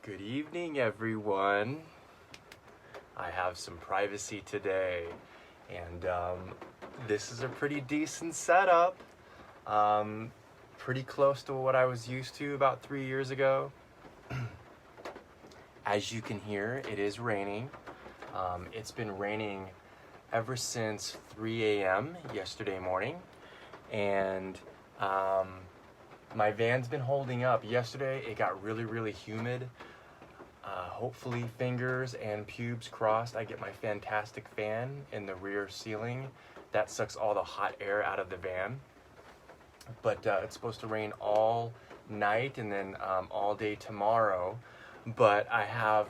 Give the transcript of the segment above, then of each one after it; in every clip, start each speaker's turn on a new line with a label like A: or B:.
A: Good evening, everyone. I have some privacy today, and this is a pretty decent setup. Pretty close to what I was used to about 3 years ago. As you can hear, it is raining. It's been raining ever since 3 a.m. yesterday morning, and my van's been holding up. Yesterday, it got really humid. Hopefully, fingers and pubes crossed, I get my fantastic fan in the rear ceiling. That sucks all the hot air out of the van. But it's supposed to rain all night and then all day tomorrow. But I have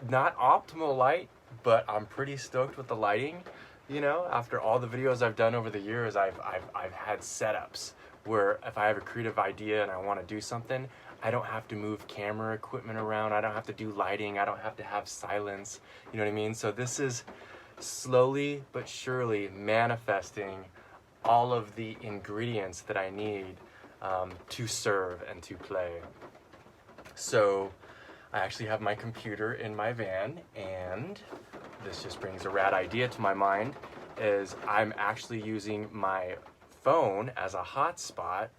A: not optimal light, but I'm pretty stoked with the lighting. You know, after all the videos I've done over the years, I've had setups where if I have a creative idea and I want to do something, I don't have to move camera equipment around. I don't have to do lighting. I don't have to have silence. You know what I mean? So this is slowly but surely manifesting all of the ingredients that I need to serve and to play. So I actually have my computer in my van, and this just brings a rad idea to my mind, is I'm actually using my phone as a hotspot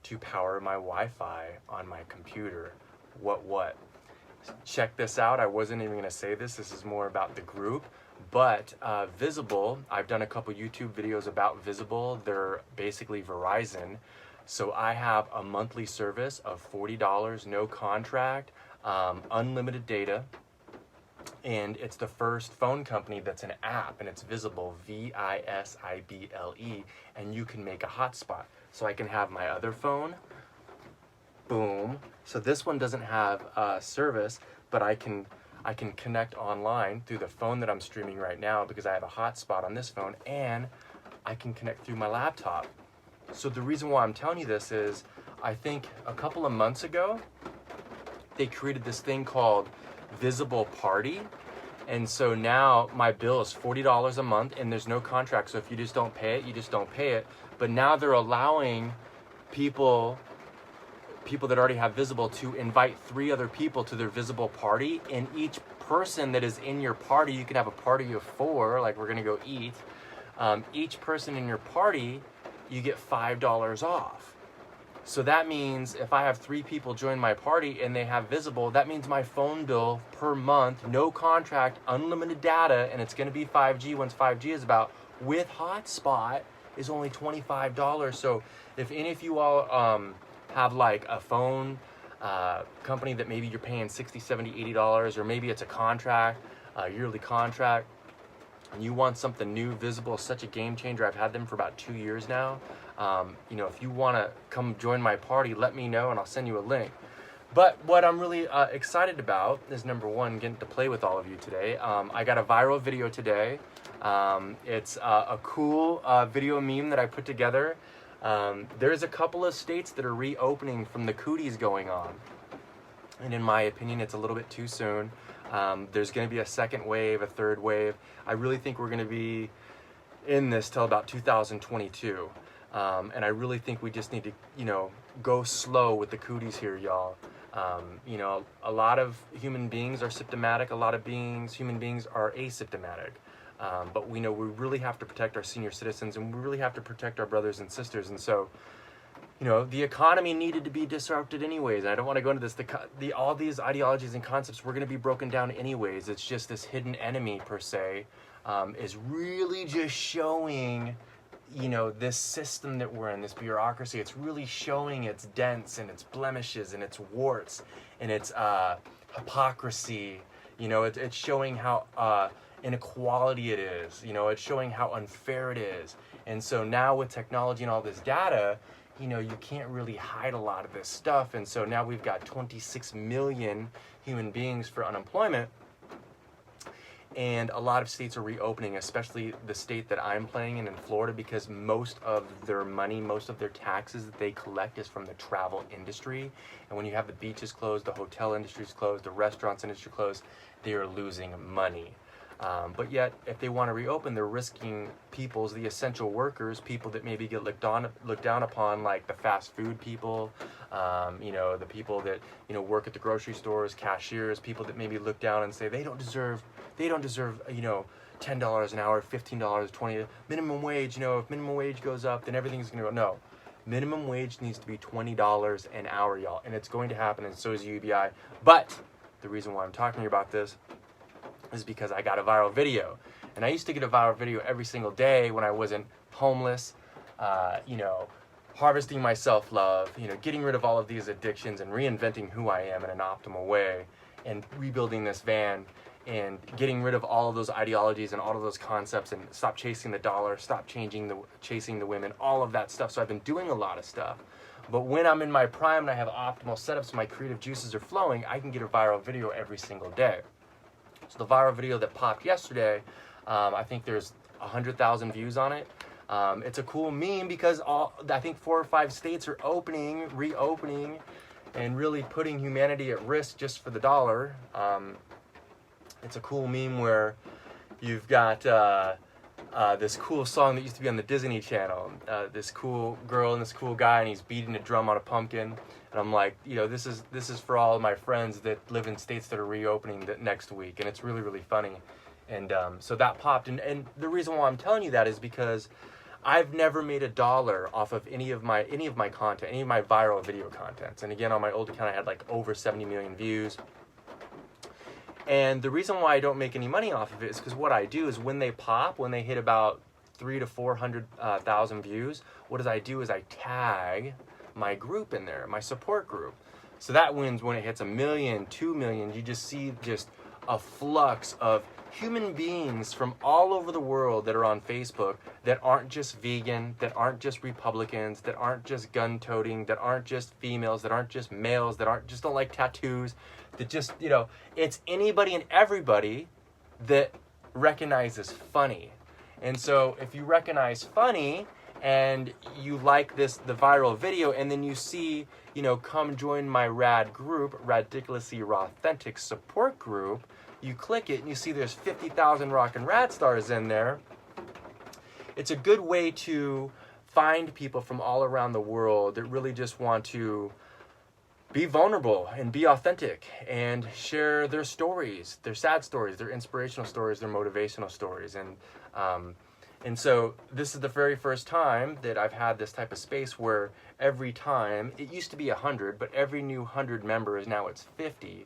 A: to power my Wi-Fi on my computer. What? Check this out. I wasn't even gonna say this. This is more about the group, but Visible, I've done a couple YouTube videos about Visible. They're basically Verizon. So I have a monthly service of $40, no contract, unlimited data. And it's the first phone company that's an app, and it's Visible, V-I-S-I-B-L-E, and you can make a hotspot. So I can have my other phone, boom. So this one doesn't have service, but I can connect online through the phone that I'm streaming right now because I have a hotspot on this phone, and I can connect through my laptop. So the reason why I'm telling you this is, I think a couple of months ago, they created this thing called Visible Party. And so now my bill is $40 a month, and there's no contract. So if you just don't pay it, you just don't pay it. But now they're allowing people that already have Visible to invite 3 other people to their Visible party. And each person that is in your party, you can have a party of 4, like we're gonna go eat. Each person in your party, you get $5 off. So that means if I have 3 people join my party and they have Visible, that means my phone bill per month, no contract, unlimited data, and it's gonna be 5G once 5G is about, with hotspot, is only $25. So if any of you all have like a phone company that maybe you're paying $60, $70, $80, or maybe it's a contract, a yearly contract, and you want something new, Visible is such a game changer. I've had them for about 2 years now. You know, if you want to come join my party, let me know and I'll send you a link. But what I'm really excited about is, number one, getting to play with all of you today. I got a viral video today. It's a cool video meme that I put together. There's a couple of states that are reopening from the cooties going on. And in my opinion, it's a little bit too soon. There's going to be a second wave, a third wave. I really think we're going to be in this till about 2022. And I really think we just need to, you know, go slow with the cooties here, y'all. You know, a lot of human beings are symptomatic. A lot of human beings are asymptomatic. But we know we really have to protect our senior citizens, and we really have to protect our brothers and sisters. And so, you know, the economy needed to be disrupted anyways. I don't want to go into this. All these ideologies and concepts were going to be broken down anyways. It's just this hidden enemy, per se, is really just showing, you know, this system that we're in, this bureaucracy. It's really showing its dents and its blemishes and its warts and its hypocrisy. You know, it's showing how inequality it is. You know, it's showing how unfair it is. And so now with technology and all this data, you know, you can't really hide a lot of this stuff. And so now we've got 26 million human beings for unemployment. And a lot of states are reopening, especially the state that I'm playing in Florida, because most of their money, most of their taxes that they collect is from the travel industry. And when you have the beaches closed, the hotel industry's closed, the restaurants industry closed, they are losing money. But yet, if they want to reopen, they're risking the essential workers, people that maybe get looked down upon, like the fast food people, the people that work at the grocery stores, cashiers, people that maybe look down and say they don't deserve, $10 an hour, $15, $20 minimum wage. If minimum wage goes up, then everything's gonna go. No, minimum wage needs to be $20 an hour, y'all, and it's going to happen, and so is UBI. But the reason why I'm talking about this is because I got a viral video. And I used to get a viral video every single day when I wasn't homeless, harvesting my self-love, getting rid of all of these addictions and reinventing who I am in an optimal way, and rebuilding this van and getting rid of all of those ideologies and all of those concepts, and stop chasing the dollar, stop chasing the women, all of that stuff. So I've been doing a lot of stuff. But when I'm in my prime and I have optimal setups, my creative juices are flowing, I can get a viral video every single day. So the viral video that popped yesterday, I think there's 100,000 views on it. It's a cool meme because I think 4 or 5 states are reopening, and really putting humanity at risk just for the dollar. It's a cool meme where you've got this cool song that used to be on the Disney Channel. This cool girl and this cool guy, and he's beating a drum on a pumpkin. And I'm like, this is for all of my friends that live in states that are reopening next week, and it's really, really funny. And so that popped, and the reason why I'm telling you that is because I've never made $1 off of any of my content, any of my viral video contents. And again, on my old account, I had like over 70 million views. And the reason why I don't make any money off of it is because what I do is when they hit about 300,000 to 400,000 views, what I do is I tag my group in there, my support group. So that wins when it hits 1 million, 2 million. You just see just a flux of human beings from all over the world that are on Facebook that aren't just vegan, that aren't just Republicans, that aren't just gun-toting, that aren't just females, that aren't just males, that just don't like tattoos, that just, it's anybody and everybody that recognizes funny. And so if you recognize funny and you like the viral video, and then you see, come join my rad group, Radiculously Rawthentic support group, you click it and you see there's 50,000 rock and rad stars in there. It's a good way to find people from all around the world that really just want to be vulnerable and be authentic and share their stories, their sad stories, their inspirational stories, their motivational stories. And so this is the very first time that I've had this type of space where every time, it used to be 100, but every new 100 members, now it's 50,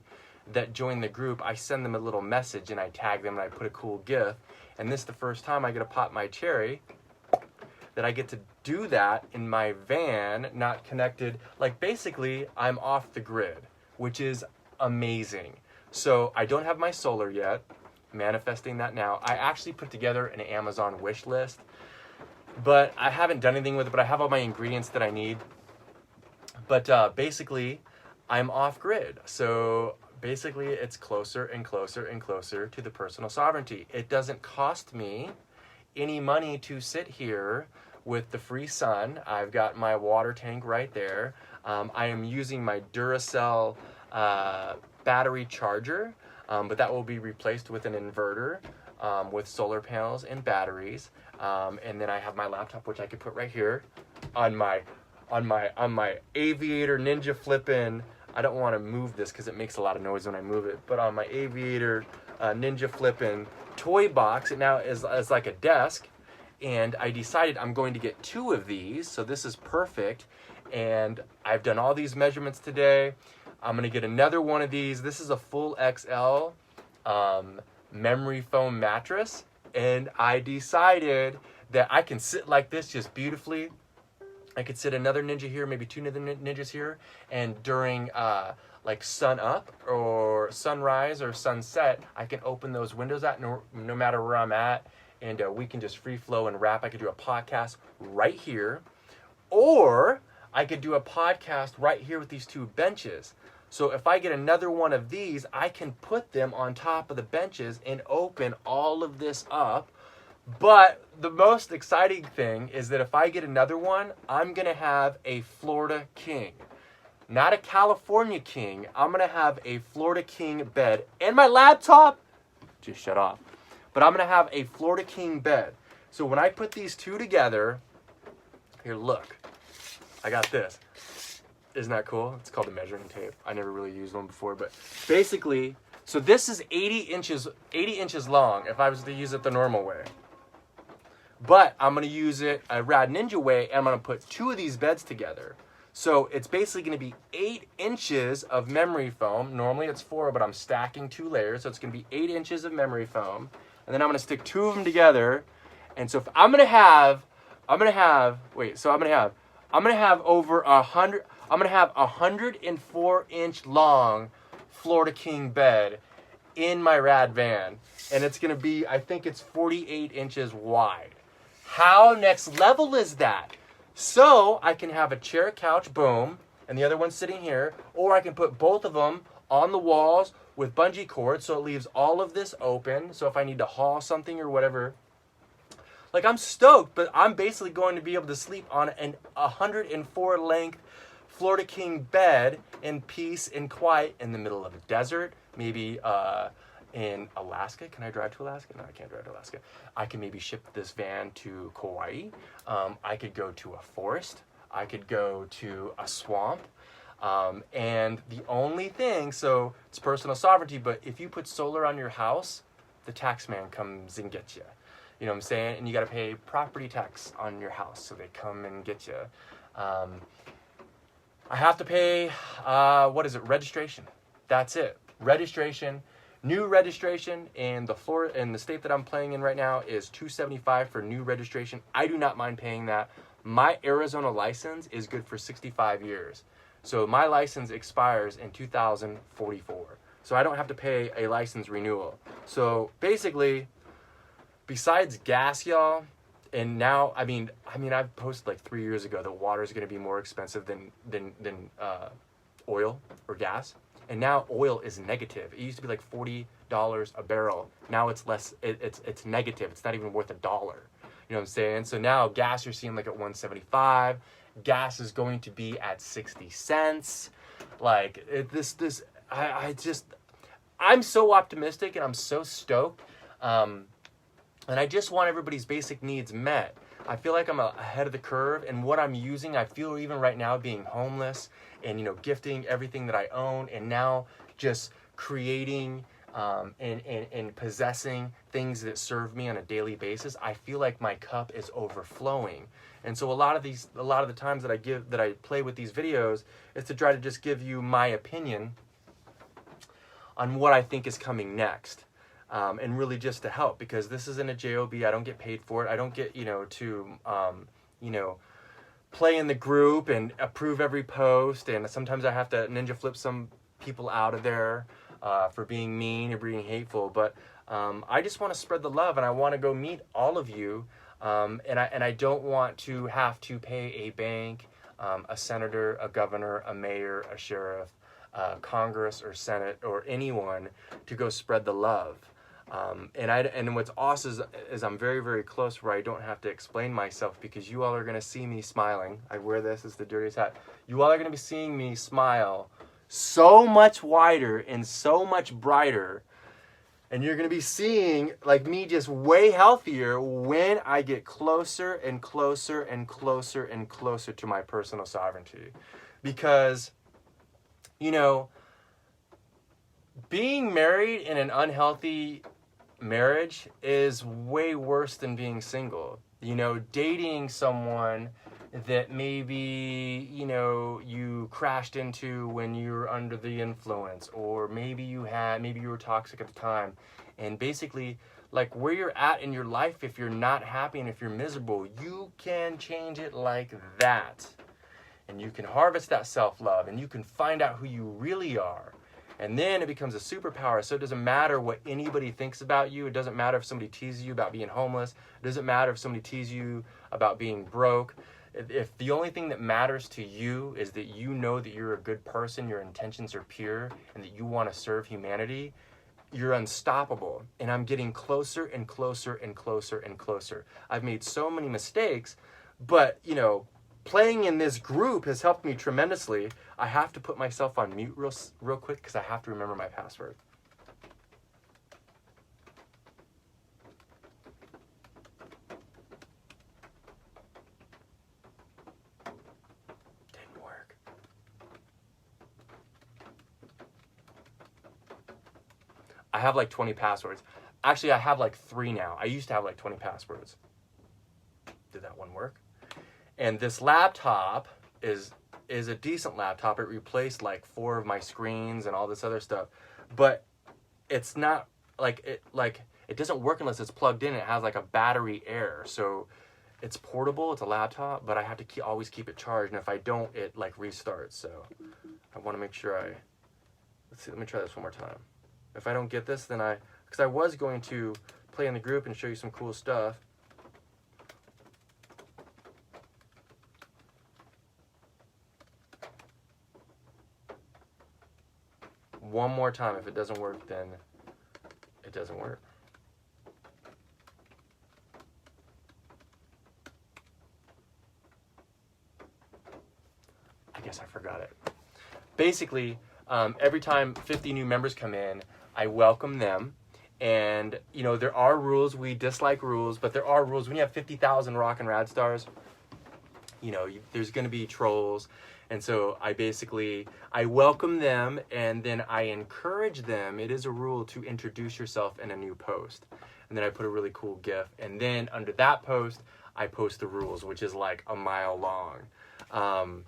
A: that join the group, I send them a little message and I tag them and I put a cool GIF. And this is the first time I get to pop my cherry that I get to do that in my van, not connected. Like basically, I'm off the grid, which is amazing. So I don't have my solar yet. Manifesting that now. I actually put together an Amazon wish list, but I haven't done anything with it, but I have all my ingredients that I need. But basically, I'm off grid. So basically, it's closer and closer and closer to the personal sovereignty. It doesn't cost me any money to sit here with the free sun. I've got my water tank right there. I am using my Duracell battery charger. But that will be replaced with an inverter, with solar panels and batteries. And then I have my laptop, which I could put right here on my Aviator Ninja Flippin'. I don't want to move this because it makes a lot of noise when I move it. But on my Aviator Ninja Flippin' toy box, it now is like a desk. And I decided I'm going to get 2 of these. So this is perfect. And I've done all these measurements today. I'm going to get another one of these. This is a full XL memory foam mattress. And I decided that I can sit like this just beautifully. I could sit another ninja here, maybe 2 other ninjas here. And during like sun up or sunrise or sunset, I can open those windows out no matter where I'm at. And we can just free flow and rap. I could do a podcast right here. Or I could do a podcast right here with these 2 benches. So if I get another one of these, I can put them on top of the benches and open all of this up. But the most exciting thing is that if I get another one, I'm going to have a Florida King. Not a California King. I'm going to have a Florida King bed. And my laptop, just shut off. but I'm going to have a Florida King bed. So when I put these two together, here, look, I got this. Isn't that cool? It's called the measuring tape. I never really used one before, but basically, so this is 80 inches long if I was to use it the normal way. But I'm going to use it a Rad Ninja way, and I'm going to put two of these beds together. So it's basically going to be 8 inches of memory foam. Normally it's 4, but I'm stacking 2 layers, so it's going to be 8 inches of memory foam. And then I'm going to stick 2 of them together. And so if I'm going to have over 100, I'm going to have 104-inch long Florida King bed in my Rad van. And it's going to be, I think it's 48 inches wide. How next level is that? So I can have a chair, couch, boom, and the other one's sitting here, or I can put both of them on the walls with bungee cords, so it leaves all of this open. So if I need to haul something or whatever, like, I'm stoked, but I'm basically going to be able to sleep on an 104 length Florida King bed in peace and quiet in the middle of a desert, maybe in Alaska. Can I drive to Alaska? No, I can't drive to Alaska. I can maybe ship this van to Kauai. I could go to a forest. I could go to a swamp. And the only thing, so it's personal sovereignty, but if you put solar on your house, the tax man comes and gets you. You know what I'm saying? And you got to pay property tax on your house, so they come and get you. I have to pay, registration. That's it. Registration. New registration in the state that I'm playing in right now is $275 for new registration. I do not mind paying that. My Arizona license is good for 65 years. So my license expires in 2044. So I don't have to pay a license renewal. So basically, besides gas, y'all, and now, I mean, I've posted like 3 years ago that water is going to be more expensive than oil or gas. And now oil is negative. It used to be like $40 a barrel. Now it's less. It's negative. It's not even worth $1. You know what I'm saying? So now gas you're seeing like at $1.75. Gas is going to be at 60 cents. Like I'm so optimistic and I'm so stoked. And I just want everybody's basic needs met. I feel like I'm ahead of the curve, and what I'm using, I feel even right now being homeless and, gifting everything that I own, and now just creating and possessing things that serve me on a daily basis. I feel like my cup is overflowing. And so a lot of the times that I play with these videos is to try to just give you my opinion on what I think is coming next. And really just to help, because this isn't a job. I don't get paid for it. I don't get to play in the group and approve every post, and sometimes I have to ninja flip some people out of there for being mean or being hateful. But I just want to spread the love, and I want to go meet all of you, and I don't want to have to pay a bank, a senator, a governor, a mayor, a sheriff, Congress or Senate or anyone to go spread the love. And what's awesome is I'm very, very close where I don't have to explain myself, because you all are going to see me smiling. I wear this as the dirtiest hat. You all are going to be seeing me smile so much wider and so much brighter. And you're going to be seeing like me just way healthier when I get closer and closer and closer and closer to my personal sovereignty. Because, being married in an unhealthy marriage is way worse than being single. Dating someone that maybe, you crashed into when you were under the influence, or maybe you were toxic at the time. And basically, like, where you're at in your life, if you're not happy and if you're miserable, you can change it like that. And you can harvest that self-love, and you can find out who you really are. And then it becomes a superpower. So it doesn't matter what anybody thinks about you. It doesn't matter if somebody teases you about being homeless. It doesn't matter if somebody teases you about being broke. If the only thing that matters to you is that you know that you're a good person, your intentions are pure, and that you want to serve humanity, you're unstoppable. And I'm getting closer and closer and closer and closer. I've made so many mistakes, but, playing in this group has helped me tremendously. I have to put myself on mute real quick because I have to remember my password. I have like 20 passwords. Actually, I have like 3 now. I used to have like 20 passwords. Did that one work? And this laptop is a decent laptop. It replaced like 4 of my screens and all this other stuff. But it's not like it doesn't work unless it's plugged in. It has like a battery error. So it's portable, it's a laptop, but I have to always keep it charged, and if I don't, it like restarts. So I want to make sure let's see, let me try this one more time. If I don't get this, then because I was going to play in the group and show you some cool stuff. One more time. If it doesn't work, then it doesn't work. I guess I forgot it. Basically, every time 50 new members come in, I welcome them. And, you know, there are rules. We dislike rules, but there are rules. When you have 50,000 rock and rad stars, you know, there's going to be trolls. And so I welcome them, and then I encourage them. It is a rule to introduce yourself in a new post. And then I put a really cool GIF. And then under that post, I post the rules, which is like a mile long.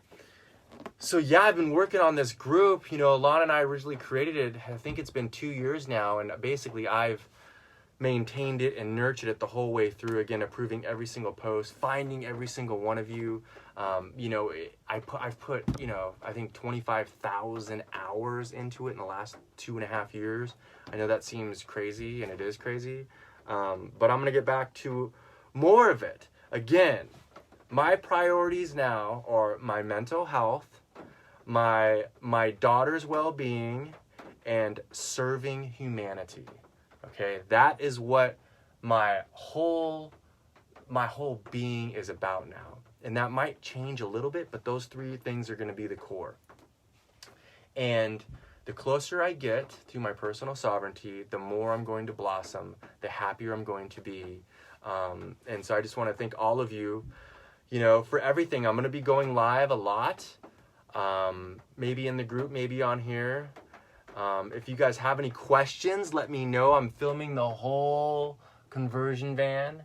A: So yeah, I've been working on this group. You know, Alana and I originally created it. I think it's been 2 years now. And basically I've maintained it and nurtured it the whole way through. Again, approving every single post, finding every single one of you. You know, I've put, you know, I think 25,000 hours into it in the last 2.5 years. I know that seems crazy, and it is crazy. But I'm going to get back to more of it. Again, my priorities now are my mental health, my daughter's well-being, and serving humanity. Okay, that is what my whole being is about now. And that might change a little bit, but those 3 things are going to be the core. And the closer I get to my personal sovereignty, the more I'm going to blossom, the happier I'm going to be. And so I just want to thank all of you, you know, for everything. I'm going to be going live a lot, maybe in the group, maybe on here. If you guys have any questions, let me know. I'm filming the whole conversion van.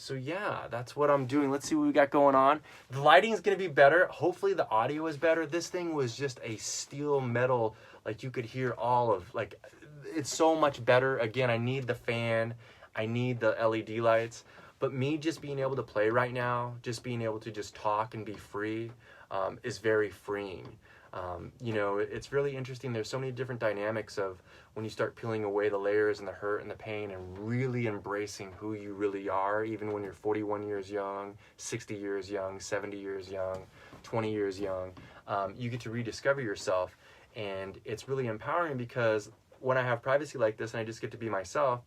A: So yeah, that's what I'm doing. Let's see what we got going on. The lighting is going to be better. Hopefully the audio is better. This thing was just a steel metal, like you could hear all of, like, it's so much better. Again, I need the fan. I need the LED lights. But me just being able to play right now, just being able to just talk and be free, is very freeing. You know, it's really interesting. There's so many different dynamics of when you start peeling away the layers and the hurt and the pain and really embracing who you really are, even when you're 41 years young, 60 years young, 70 years young, 20 years young. You get to rediscover yourself, and it's really empowering because when I have privacy like this and I just get to be myself,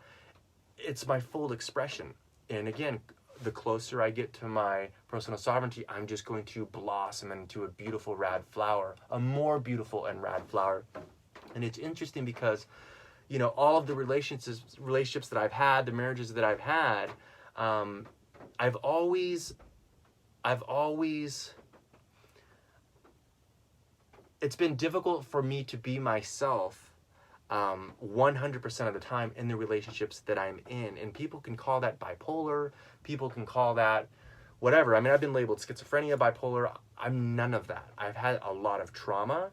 A: it's my full expression. And again, the closer I get to my personal sovereignty, I'm just going to blossom into a beautiful rad flower, a more beautiful and rad flower. And it's interesting because, you know, all of the relationships that I've had, the marriages that I've had, I've always, it's been difficult for me to be myself 100% of the time in the relationships that I'm in. And people can call that bipolar. People can call that whatever. I mean, I've been labeled schizophrenia, bipolar. I'm none of that. I've had a lot of trauma,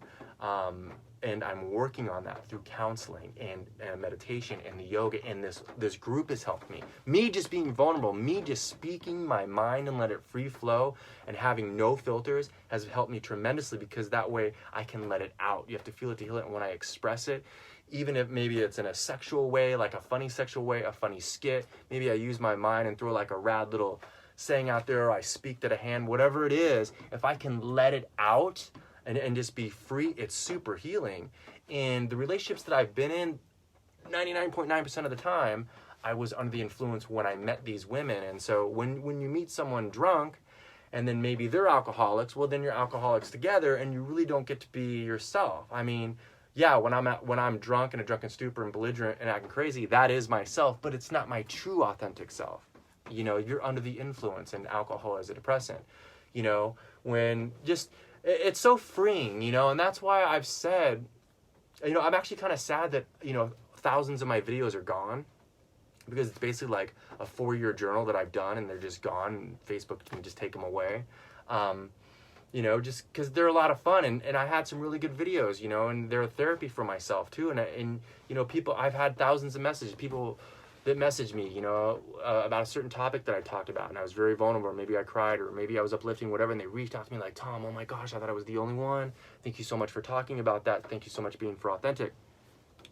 A: and I'm working on that through counseling and meditation and the yoga. And this group has helped me. Me just being vulnerable, me just speaking my mind and let it free flow and having no filters has helped me tremendously, because that way I can let it out. You have to feel it to heal it. And when I express it, even if maybe it's in a sexual way, like a funny sexual way, a funny skit, maybe I use my mind and throw like a rad little saying out there, or I speak to the hand, whatever it is, if I can let it out and just be free, it's super healing. And the relationships that I've been in, 99.9% of the time, I was under the influence when I met these women. And so when you meet someone drunk, and then maybe they're alcoholics, well, then you're alcoholics together, and you really don't get to be yourself. I mean, yeah, when I'm drunk in a drunken stupor and belligerent and acting crazy, that is myself, but it's not my true authentic self. You know, you're under the influence, and alcohol is a depressant. You know, when just, it's so freeing, you know, and that's why I've said, you know, I'm actually kind of sad that, you know, thousands of my videos are gone, because it's basically like a 4-year journal that I've done, and they're just gone, and Facebook can just take them away. You know, just because they're a lot of fun, and I had some really good videos, you know, and they're a therapy for myself too. And you know, people, I've had thousands of messages, people that messaged me, you know, about a certain topic that I talked about, and I was very vulnerable, or maybe I cried, or maybe I was uplifting, whatever, and they reached out to me like, Tom, oh my gosh, I thought I was the only one. Thank you so much for talking about that. Thank you so much for being for authentic.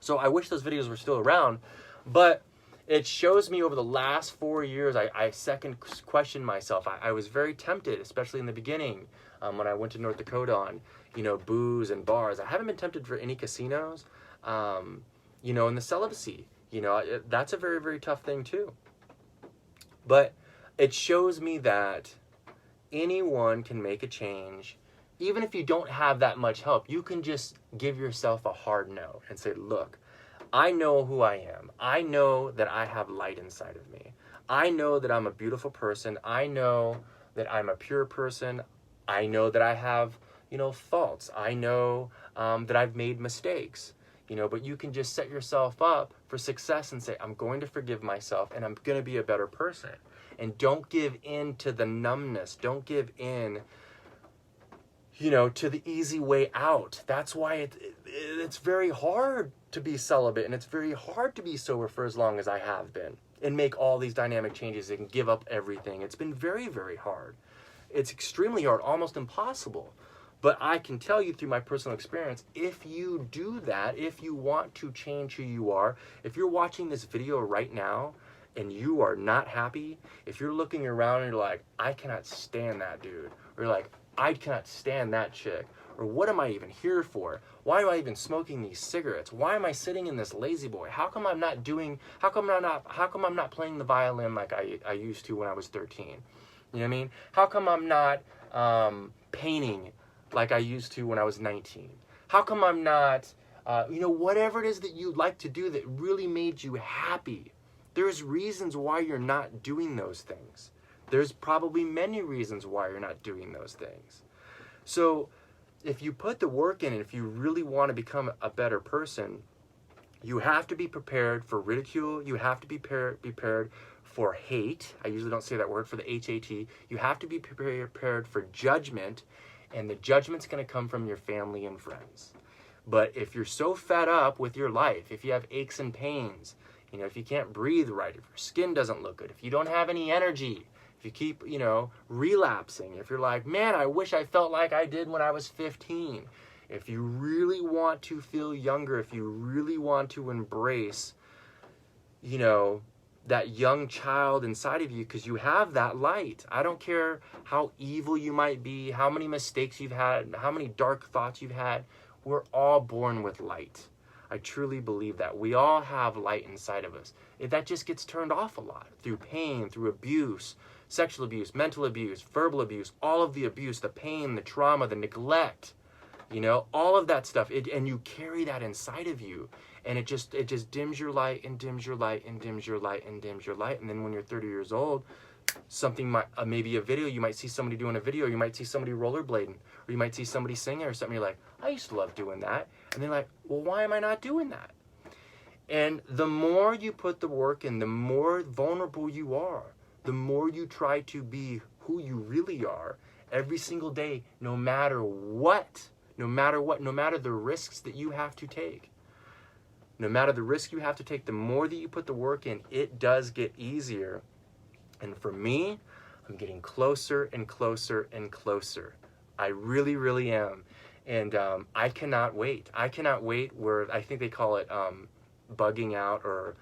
A: So I wish those videos were still around, but it shows me over the last 4 years, I second questioned myself. I was very tempted, especially in the beginning, when I went to North Dakota on, you know, booze and bars. I haven't been tempted for any casinos, you know, and the celibacy, you know, that's a very, very tough thing too. But it shows me that anyone can make a change. Even if you don't have that much help, you can just give yourself a hard no and say, look, I know who I am. I know that I have light inside of me. I know that I'm a beautiful person. I know that I'm a pure person. I know that I have, you know, faults. I know that I've made mistakes, you know, but you can just set yourself up for success and say, I'm going to forgive myself, and I'm going to be a better person. And don't give in to the numbness. Don't give in, you know, to the easy way out. That's why it's very hard to be celibate, and it's very hard to be sober for as long as I have been and make all these dynamic changes and give up everything. It's been very, very hard. It's extremely hard, almost impossible. But I can tell you through my personal experience, if you do that, if you want to change who you are, if you're watching this video right now and you are not happy, if you're looking around and you're like, I cannot stand that dude, or you're like, I cannot stand that chick, or what am I even here for? Why am I even smoking these cigarettes? Why am I sitting in this lazy boy? How come I'm not playing the violin like I used to when I was 13? You know what I mean? How come I'm not painting like I used to when I was 19? How come I'm not, you know, whatever it is that you like to do that really made you happy? There's reasons why you're not doing those things. There's probably many reasons why you're not doing those things. So if you put the work in, and if you really want to become a better person, you have to be prepared for ridicule. You have to be prepared for hate. I usually don't say that word, for the H-A-T. You have to be prepared for judgment, and the judgment's going to come from your family and friends. But if you're so fed up with your life, if you have aches and pains, you know, if you can't breathe right, if your skin doesn't look good, if you don't have any energy, if you keep, you know, relapsing, if you're like, man, I wish I felt like I did when I was 15. If you really want to feel younger, if you really want to embrace, you know, that young child inside of you, because you have that light. I don't care how evil you might be, how many mistakes you've had, how many dark thoughts you've had. We're all born with light. I truly believe that. We all have light inside of us. That just gets turned off a lot through pain, through abuse, sexual abuse, mental abuse, verbal abuse, all of the abuse, the pain, the trauma, the neglect, you know, all of that stuff. And you carry that inside of you. And it just dims your light and dims your light and dims your light and dims your light. And then when you're 30 years old, something might, maybe a video, you might see somebody doing a video, you might see somebody rollerblading, or you might see somebody singing or something. You're like, I used to love doing that. And they're like, well, why am I not doing that? And the more you put the work in, the more vulnerable you are, the more you try to be who you really are every single day, no matter what, no matter the risks that you have to take. No matter the risk you have to take, the more that you put the work in, it does get easier. And for me, I'm getting closer and closer and closer. I really, really am. And I cannot wait. I cannot wait where, I think they call it bugging out, or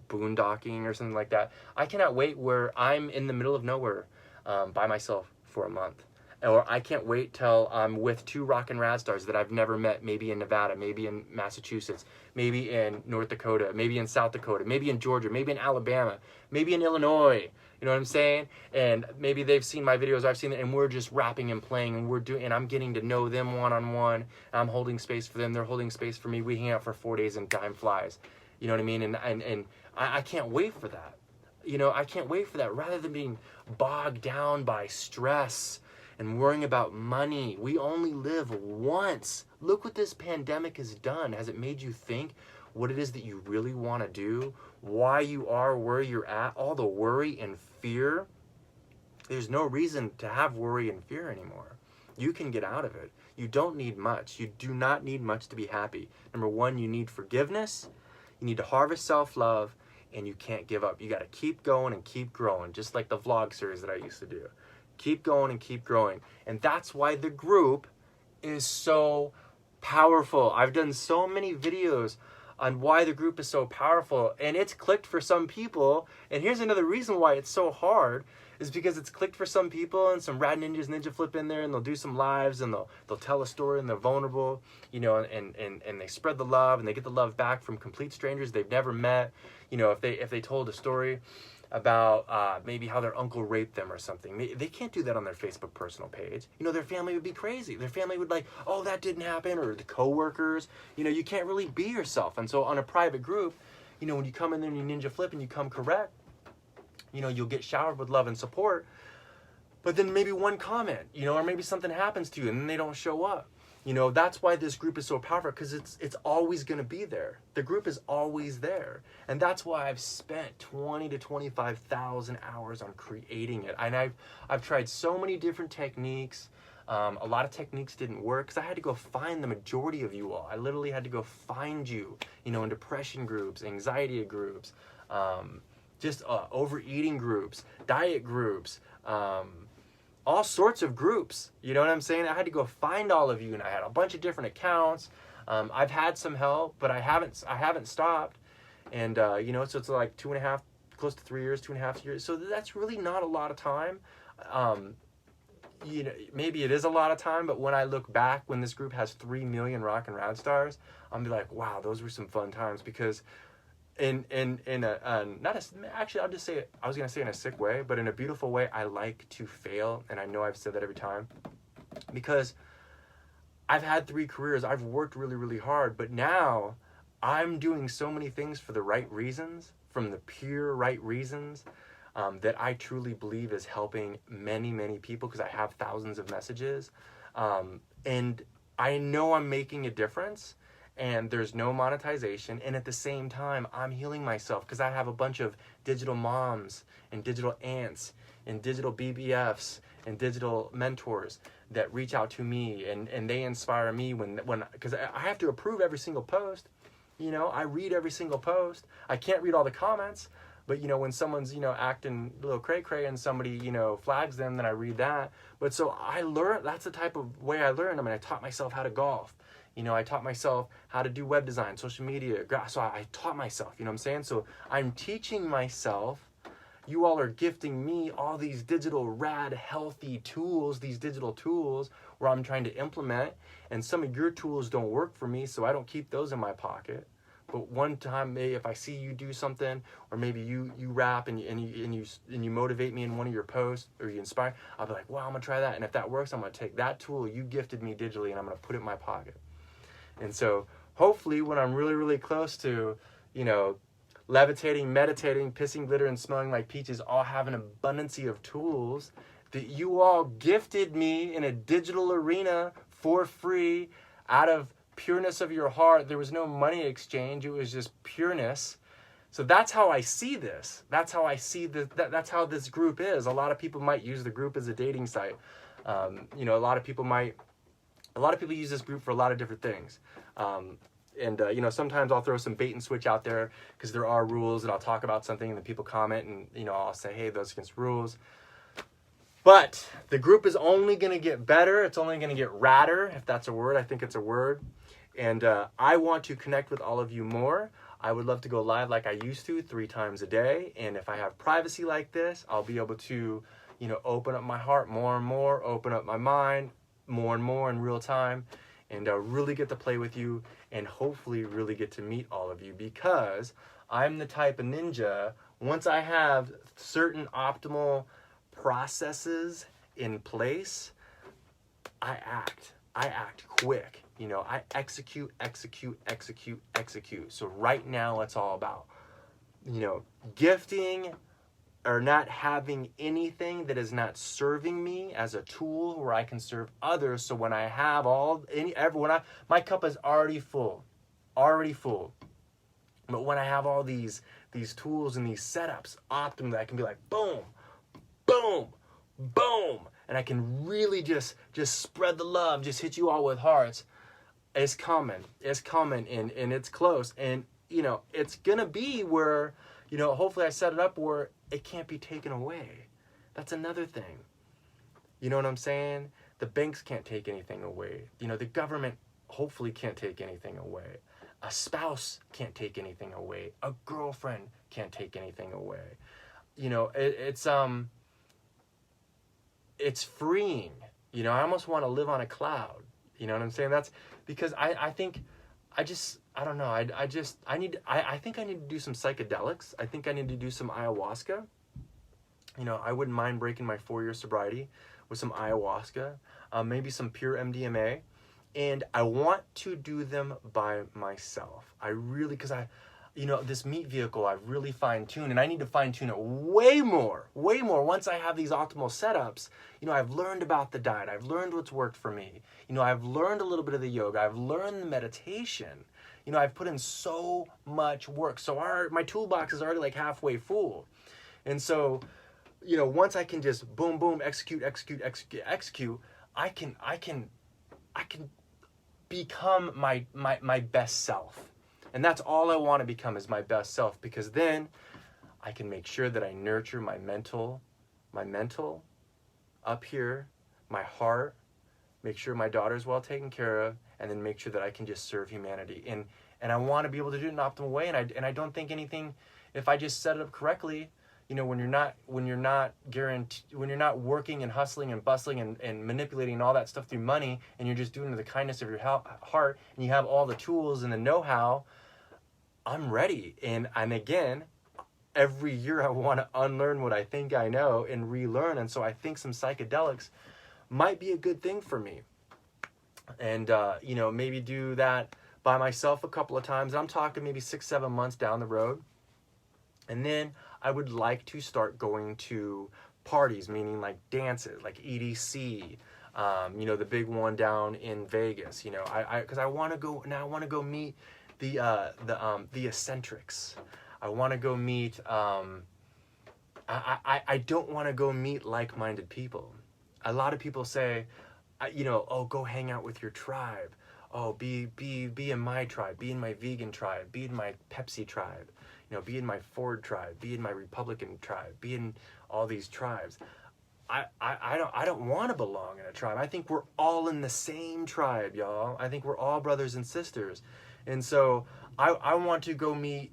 A: boondocking or something like that. I cannot wait where I'm in the middle of nowhere by myself for a month. Or I can't wait till I'm with 2 rockin' rad stars that I've never met, maybe in Nevada, maybe in Massachusetts, maybe in North Dakota, maybe in South Dakota, maybe in Georgia, maybe in Alabama, maybe in Illinois. You know what I'm saying? And maybe they've seen my videos, I've seen it, and we're just rapping and playing, and I'm getting to know them one-on-one. I'm holding space for them, they're holding space for me. We hang out for 4 days and time flies. You know what I mean? And I can't wait for that. You know, I can't wait for that. Rather than being bogged down by stress and worrying about money. We only live once. Look what this pandemic has done. Has it made you think what it is that you really want to do? Why you are where you're at? All the worry and fear. There's no reason to have worry and fear anymore. You can get out of it. You don't need much. You do not need much to be happy. Number one, you need forgiveness. You need to harvest self-love, and you can't give up. You got to keep going and keep growing, just like the vlog series that I used to do. Keep going and keep growing. And that's why the group is so powerful. I've done so many videos on why the group is so powerful, and it's clicked for some people. And here's another reason why it's so hard, is because it's clicked for some people, and some rad ninjas ninja flip in there, and they'll do some lives, and they'll tell a story, and they're vulnerable, you know, and they spread the love, and they get the love back from complete strangers they've never met. You know, if they told a story about maybe how their uncle raped them or something, they can't do that on their Facebook personal page. You know, their family would be crazy. Their family would like, oh, that didn't happen, or the coworkers. You know, you can't really be yourself. And so on a private group, you know, when you come in there and you ninja flip and you come correct, you know, you'll get showered with love and support. But then maybe one comment, you know, or maybe something happens to you and then they don't show up. You know, that's why this group is so powerful, because it's always going to be there. The group is always there. And that's why I've spent 20 to 25,000 hours on creating it. And I've tried so many different techniques. A lot of techniques didn't work because I had to go find the majority of you all. I literally had to go find you, you know, in depression groups, anxiety groups, just overeating groups, diet groups, all sorts of groups. You know what I'm saying? I had to go find all of you, and I had a bunch of different accounts. I've had some help, but I haven't stopped. And you know, so it's like 2.5, close to 3 years, 2.5 years. So that's really not a lot of time. You know, maybe it is a lot of time, but when I look back, when this group has 3 million rock and rad stars, I'm be like, wow, those were some fun times. Because in a not a, actually, I'll just say it, I was gonna say in a sick way, but in a beautiful way, I like to fail. And I know I've said that every time, because I've had 3 careers. I've worked really, really hard, but now I'm doing so many things for the right reasons, from the pure right reasons, that I truly believe is helping many, many people, because I have thousands of messages. And I know I'm making a difference, and there's no monetization. And at the same time, I'm healing myself, because I have a bunch of digital moms and digital aunts and digital BBFs and digital mentors that reach out to me, and they inspire me when because I have to approve every single post. You know, I read every single post. I can't read all the comments, but you know, when someone's, you know, acting a little cray-cray and somebody, you know, flags them, then I read that. But so I learn, that's the type of way I learned. I mean, I taught myself how to golf. You know, I taught myself how to do web design, social media. So I taught myself, you know what I'm saying? So I'm teaching myself. You all are gifting me all these digital rad healthy tools, these digital tools where I'm trying to implement, and some of your tools don't work for me, so I don't keep those in my pocket. But one time, maybe if I see you do something, or maybe you rap and you motivate me in one of your posts, or you inspire, I'll be like, wow, I'm gonna try that. And if that works, I'm gonna take that tool you gifted me digitally and I'm gonna put it in my pocket. And so hopefully when I'm really, really close to, you know, levitating, meditating, pissing glitter, and smelling like peaches, all have an abundance of tools that you all gifted me in a digital arena for free, out of pureness of your heart. There was no money exchange. It was just pureness. So that's how I see this. That's how I see that's how this group is. A lot of people might use the group as a dating site. You know, a lot of people use this group for a lot of different things. You know, sometimes I'll throw some bait and switch out there, because there are rules, and I'll talk about something and then people comment, and, you know, I'll say, hey, those against rules. But the group is only going to get better. It's only going to get radder, if that's a word. I think it's a word. And I want to connect with all of you more. I would love to go live like I used to 3 times a day. And if I have privacy like this, I'll be able to, you know, open up my heart more and more, open up my mind more and more in real time, and really get to play with you, and hopefully really get to meet all of you, because I'm the type of ninja, once I have certain optimal processes in place, I act quick. You know, I execute. So right now it's all about, you know, gifting or not having anything that is not serving me as a tool where I can serve others. So when I have my cup is already full. But when I have all these tools and these setups optimally, I can be like, boom, boom, boom, and I can really just spread the love, just hit you all with hearts. It's coming, and it's close, and it's gonna be where, hopefully I set it up where it can't be taken away. That's another thing. You know what I'm saying? The banks can't take anything away. The government hopefully can't take anything away. A spouse can't take anything away. A girlfriend can't take anything away. It's freeing. I almost want to live on a cloud. You know what I'm saying? That's because I think I don't know. I think I need to do some psychedelics. I think I need to do some ayahuasca. I wouldn't mind breaking my 4-year sobriety with some ayahuasca, maybe some pure MDMA. And I want to do them by myself. I really, because this meat vehicle, I've really fine-tuned, and I need to fine-tune it way more. Once I have these optimal setups, I've learned about the diet. I've learned what's worked for me. I've learned a little bit of the yoga. I've learned the meditation. I've put in so much work. So my toolbox is already like halfway full. And so, once I can just boom, boom, execute, I can become my best self. And that's all I want to become, is my best self, because then I can make sure that I nurture my mental up here, my heart, make sure my daughter's well taken care of, and then make sure that I can just serve humanity. And I want to be able to do it in an optimal way, and I don't think anything, if I just set it up correctly, when you're not working and hustling and bustling and manipulating all that stuff through money, and you're just doing it in the kindness of your heart, and you have all the tools and the know-how, I'm ready. And again, every year I want to unlearn what I think I know and relearn. And so I think some psychedelics might be a good thing for me. And, maybe do that by myself a couple of times. I'm talking maybe 6-7 months down the road. And then I would like to start going to parties, meaning like dances, like EDC, the big one down in Vegas. Because I want to go now. I want to go meet the eccentrics. I want to go meet. I don't want to go meet like-minded people. A lot of people say, oh, go hang out with your tribe. Oh, be in my tribe. Be in my vegan tribe. Be in my Pepsi tribe. Be in my Ford tribe, be in my Republican tribe, be in all these tribes. I don't want to belong in a tribe. I think we're all in the same tribe, y'all. I think we're all brothers and sisters. And so I want to go meet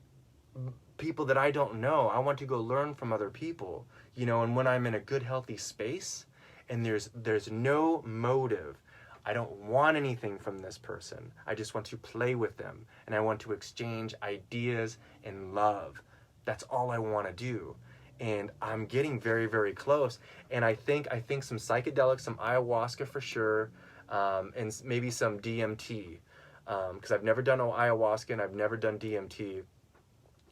A: people that I don't know. I want to go learn from other people, and when I'm in a good, healthy space and there's no motive, I don't want anything from this person. I just want to play with them, and I want to exchange ideas and love. That's all I want to do. And I'm getting very, very close. And I think some psychedelics, some ayahuasca for sure, and maybe some DMT, because I've never done ayahuasca and I've never done DMT,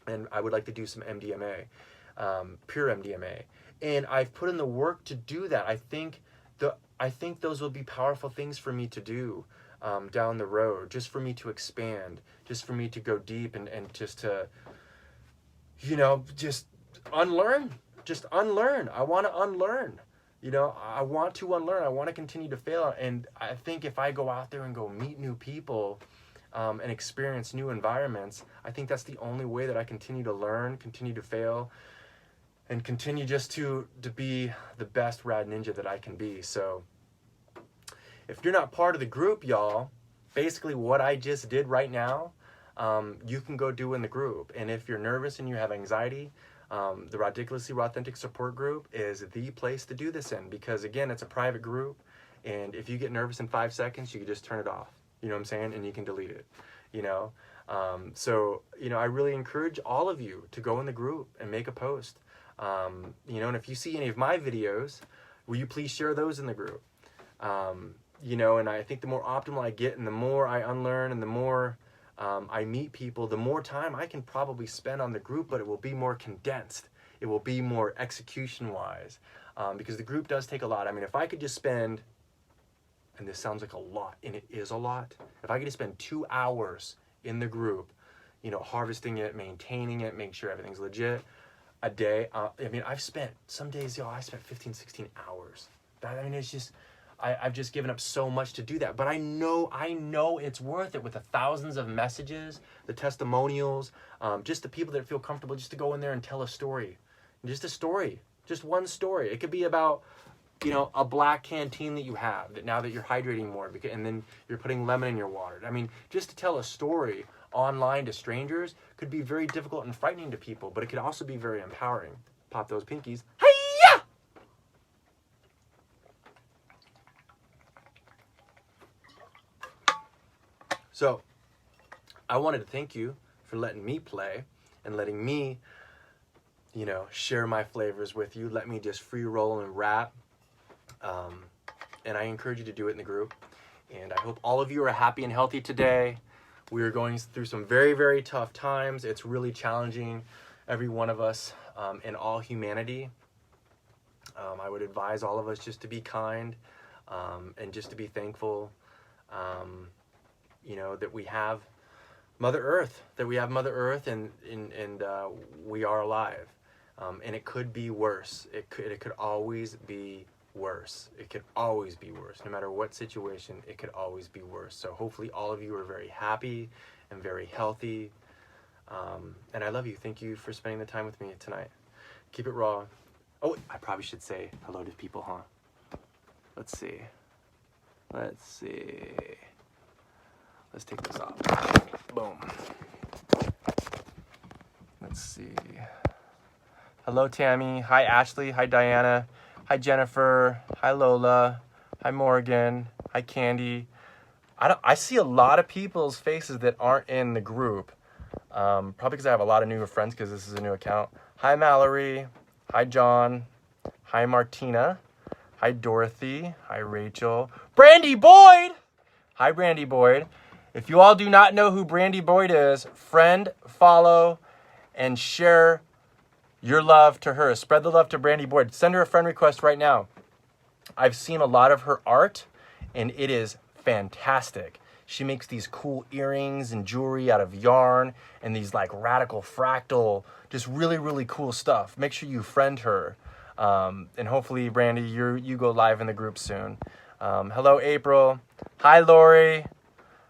A: and I would like to do some MDMA, pure MDMA. And I've put in the work to do that. I think those will be powerful things for me to do down the road, just for me to expand, just for me to go deep and just to, just unlearn. I want to unlearn. I want to unlearn. I want to continue to fail. And I think if I go out there and go meet new people and experience new environments, I think that's the only way that I continue to learn, continue to fail, and continue just to be the best rad ninja that I can be. So if you're not part of the group, y'all, basically what I just did right now, you can go do in the group. And if you're nervous and you have anxiety, the Ridiculously Authentic support group is the place to do this in, because again, it's a private group. And if you get nervous in 5 seconds, you can just turn it off. You know what I'm saying? And you can delete it, So, I really encourage all of you to go in the group and make a post. And if you see any of my videos, will you please share those in the group? And I think the more optimal I get and the more I unlearn and the more I meet people, the more time I can probably spend on the group, but it will be more condensed. It will be more execution-wise, because the group does take a lot. I mean, if I could just spend, and this sounds like a lot, and it is a lot, if I could just spend 2 hours in the group, you know, harvesting it, maintaining it, making sure everything's legit, a day, I mean, I've spent, some days, I spent 15, 16 hours. I mean, it's just, I've just given up so much to do that. But I know it's worth it with the thousands of messages, the testimonials, just the people that feel comfortable just to go in there and tell a story. Just a story, just one story. It could be about, you know, a black canteen that you have, that now that you're hydrating more, and then you're putting lemon in your water. I mean, just to tell a story online to strangers could be very difficult and frightening to people, but it could also be very empowering. Pop those pinkies. Hi-ya! So, I wanted to thank you for letting me play and letting me, you know, share my flavors with you. Let me just free roll and rap. And I encourage you to do it in the group. And I hope all of you are happy and healthy today. We are going through some very, very tough times. It's really challenging, every one of us, and all humanity. I would advise all of us just to be kind, and just to be thankful, you know, that we have Mother Earth, and we are alive. And it could be worse. It could always be worse. It could always be worse. No matter what situation, it could always be worse. So hopefully all of you are very happy and very healthy. And I love you. Thank you for spending the time with me tonight. Keep it raw. Oh, I probably should say hello to people, huh? Let's see. Let's take this off. Boom. Let's see. Hello, Tammy. Hi, Ashley. Hi, Diana. Hi, Jennifer. Hi, Lola. Hi, Morgan. Hi, Candy. I see a lot of people's faces that aren't in the group. Probably because I have a lot of newer friends because this is a new account. Hi, Mallory. Hi, John. Hi, Martina. Hi, Dorothy. Hi, Rachel. Brandy Boyd! Hi, Brandy Boyd. If you all do not know who Brandy Boyd is, friend, follow, and share your love to her. Spread the love to Brandy Boyd. Send her a friend request right now. I've seen a lot of her art, and it is fantastic. She makes these cool earrings and jewelry out of yarn and these like radical fractal, just really, really cool stuff. Make sure you friend her. And hopefully, Brandy, you go live in the group soon. Hello, April. Hi, Lori.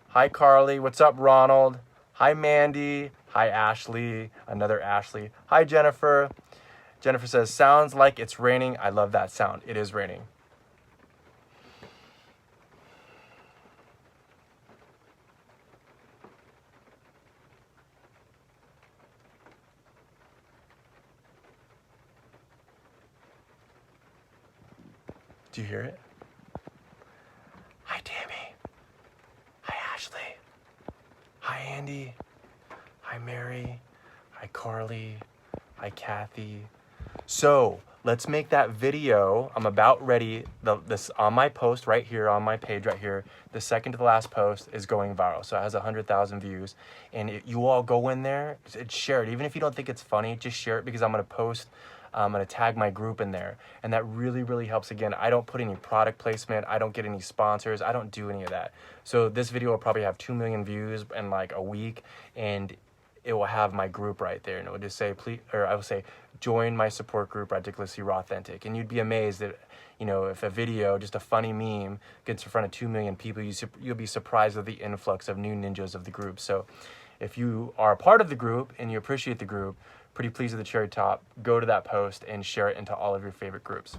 A: Hi, Carly. What's up, Ronald? Hi, Mandy. Hi, Ashley. Another Ashley. Hi, Jennifer. Jennifer says, sounds like it's raining. I love that sound. It is raining. Do you hear it? Hi, Tammy. Hi, Ashley. Hi, Andy. Hi, Mary. Hi, Carly. Hi, Kathy. So let's make that video. I'm about ready. This on my post right here, on my page right here, the second to the last post is going viral. So it has 100,000 views. And you all go in there and share it. Even if you don't think it's funny, just share it because I'm going to post. I'm going to tag my group in there. And that really, really helps. Again, I don't put any product placement. I don't get any sponsors. I don't do any of that. So this video will probably have 2 million views in like a week. And it will have my group right there. And it will just say, please, or I will say, join my support group, Ridiculously Raw Authentic. And you'd be amazed that, you know, if a video, just a funny meme, gets in front of 2 million people, you'll be surprised at the influx of new ninjas of the group. So if you are a part of the group and you appreciate the group, pretty pleased with the cherry top, go to that post and share it into all of your favorite groups.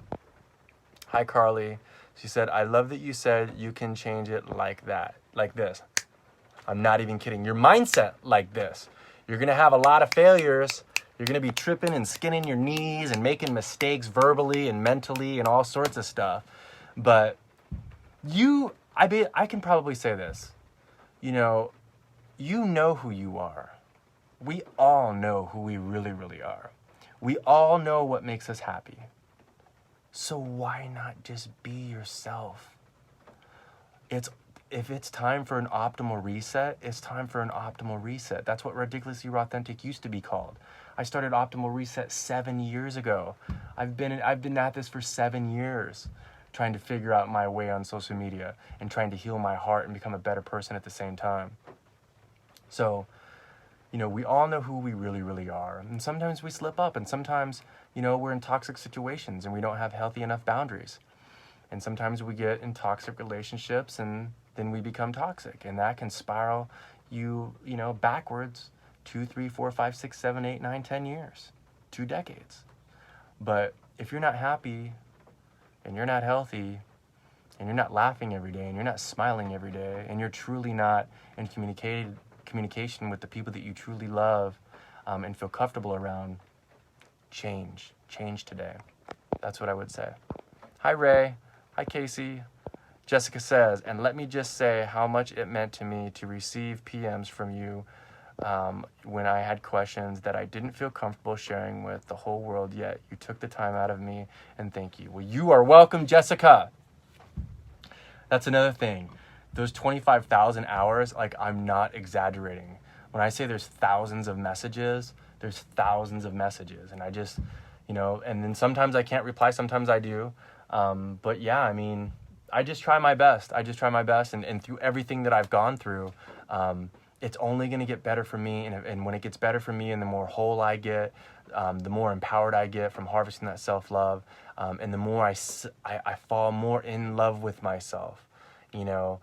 A: Hi, Carly. She said, I love that you said you can change it like that, like this. I'm not even kidding. Your mindset like this. You're going to have a lot of failures. You're going to be tripping and skinning your knees and making mistakes verbally and mentally and all sorts of stuff. But I can probably say this. You know who you are. We all know who we really, really are. We all know what makes us happy. So why not just be yourself? It's if it's time for an optimal reset, it's time for an optimal reset. That's what Ridiculously Authentic used to be called. I started Optimal Reset 7 years ago. I've been at this for 7 years, trying to figure out my way on social media and trying to heal my heart and become a better person at the same time. So, you know, we all know who we really, really are. And sometimes we slip up, and sometimes, you know, we're in toxic situations and we don't have healthy enough boundaries. And sometimes we get in toxic relationships and then we become toxic, and that can spiral you know, backwards 2, 3, 4, 5, 6, 7, 8, 9, 10 years, 2 decades. But if you're not happy and you're not healthy and you're not laughing every day and you're not smiling every day and you're truly not in communication with the people that you truly love and feel comfortable around, change today. That's what I would say. Hi, Ray. Hi, Casey. Jessica says, and let me just say how much it meant to me to receive PMs from you when I had questions that I didn't feel comfortable sharing with the whole world yet. You took the time out of me, and thank you. Well, you are welcome, Jessica. That's another thing. Those 25,000 hours, like, I'm not exaggerating. When I say there's thousands of messages, there's thousands of messages. And I just, you know, and then sometimes I can't reply, sometimes I do. But yeah, I mean, I just try my best. And through everything that I've gone through, it's only going to get better for me. And when it gets better for me and the more whole I get, the more empowered I get from harvesting that self-love, and the more I fall more in love with myself. You know,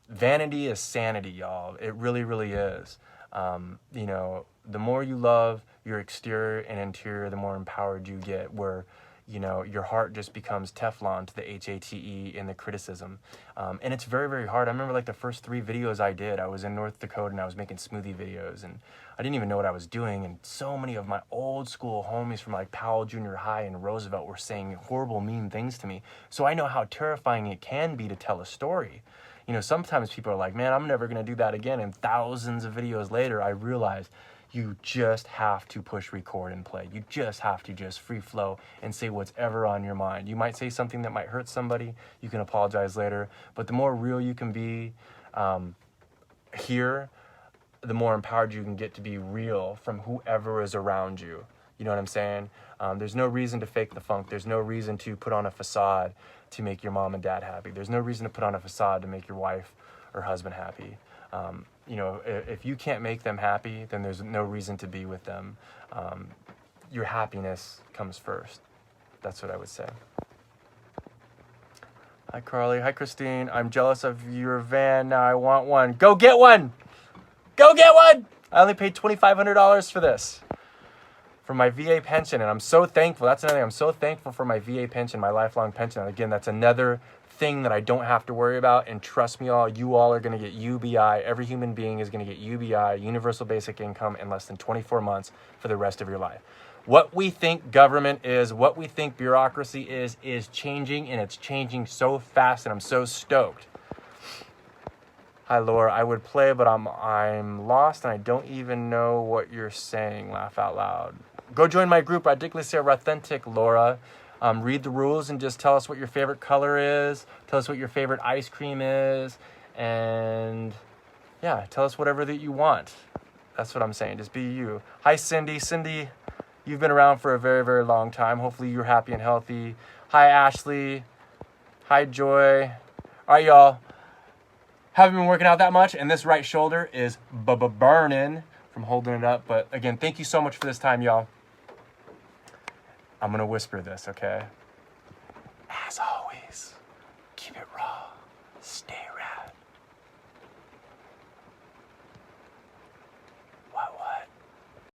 A: vanity is sanity, y'all. It really, really is. You know, the more you love your exterior and interior, the more empowered you get, where, you know, your heart just becomes Teflon to the HATE in the criticism. And it's very, very hard. I remember like the first 3 videos I did, I was in North Dakota and I was making smoothie videos and I didn't even know what I was doing. And so many of my old school homies from like Powell Junior High and Roosevelt were saying horrible, mean things to me. So I know how terrifying it can be to tell a story. You know, sometimes people are like, man, I'm never going to do that again. And thousands of videos later, I realized you just have to push record and play. You just have to just free flow and say what's ever on your mind. You might say something that might hurt somebody. You can apologize later. But the more real you can be here, the more empowered you can get to be real from whoever is around you. You know what I'm saying? There's no reason to fake the funk. There's no reason to put on a facade to make your mom and dad happy. There's no reason to put on a facade to make your wife or husband happy. You know, if you can't make them happy, then there's no reason to be with them. Your happiness comes first. That's what I would say. Hi, Carly. Hi, Christine. I'm jealous of your van. Now I want one. Go get one! Go get one! I only paid $2,500 for this, for my VA pension, and I'm so thankful. That's another thing. I'm so thankful for my VA pension, my lifelong pension. And again, that's another thing that I don't have to worry about. And trust me, all, you all are going to get UBI. Every human being is going to get UBI, Universal Basic Income, in less than 24 months for the rest of your life. What we think government is, what we think bureaucracy is changing, and it's changing so fast, and I'm so stoked. Hi, Laura. I would play, but I'm lost, and I don't even know what you're saying. Laugh out loud. Go join my group, Ridiculously Authentic, Laura. Read the rules and just tell us what your favorite color is. Tell us what your favorite ice cream is. And yeah, tell us whatever that you want. That's what I'm saying. Just be you. Hi, Cindy. Cindy, you've been around for a very, very long time. Hopefully you're happy and healthy. Hi, Ashley. Hi, Joy. All right, y'all. Haven't been working out that much, and this right shoulder is burning from holding it up. But again, thank you so much for this time, y'all. I'm going to whisper this, okay?